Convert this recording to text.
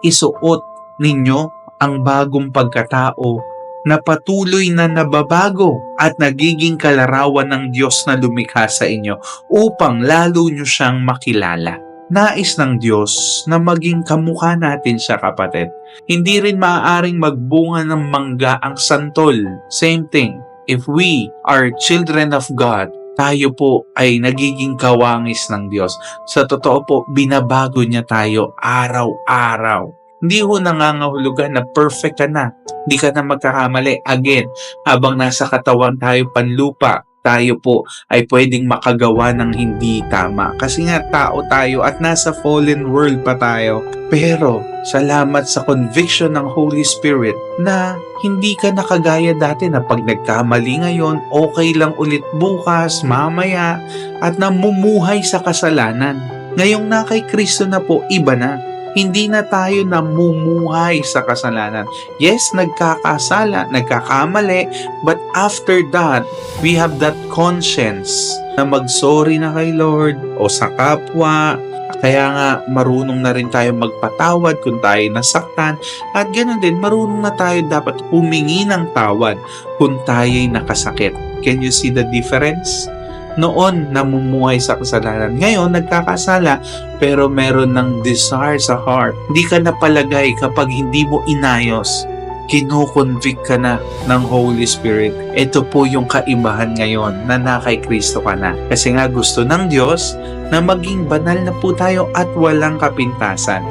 isuot ninyo ang bagong pagkatao na patuloy na nababago at nagiging kalarawan ng Diyos na lumikha sa inyo upang lalo nyo siyang makilala. Nais ng Diyos na maging kamukha natin siya, kapatid. Hindi rin maaaring magbunga ng mangga ang santol. Same thing. If we are children of God, tayo po ay nagiging kawangis ng Diyos. Sa totoo po, binabago niya tayo araw-araw. Hindi ho nangangahulugan na perfect ka na. Hindi ka na magkakamali. Again, habang nasa katawan tayo panlupa, tayo po ay pwedeng makagawa ng hindi tama. Kasi nga tao tayo at nasa fallen world pa tayo. Pero salamat sa conviction ng Holy Spirit na hindi ka nakagaya dati na pag nagkamali ngayon, okay lang ulit bukas, mamaya, at namumuhay sa kasalanan. Ngayong na kay Kristo na po, iba na. Hindi na tayo namumuhay sa kasalanan. Yes, nagkakasala, nagkakamali, but after that, we have that conscience na mag-sorry na kay Lord o sa kapwa. Kaya nga, marunong na rin tayo magpatawad kung tayo nasaktan. At ganoon din, marunong na tayo dapat humingi ng tawad kung tayo'y nakasakit. Can you see the difference? Noon, namumuhay sa kasalanan. Ngayon, nagkakasala, pero meron ng desire sa heart. Hindi ka napalagay kapag hindi mo inayos. Kino-convict ka na ng Holy Spirit. Ito po yung kaibahan ngayon na kay Kristo ka na. Kasi nga gusto ng Diyos na maging banal na po tayo at walang kapintasan.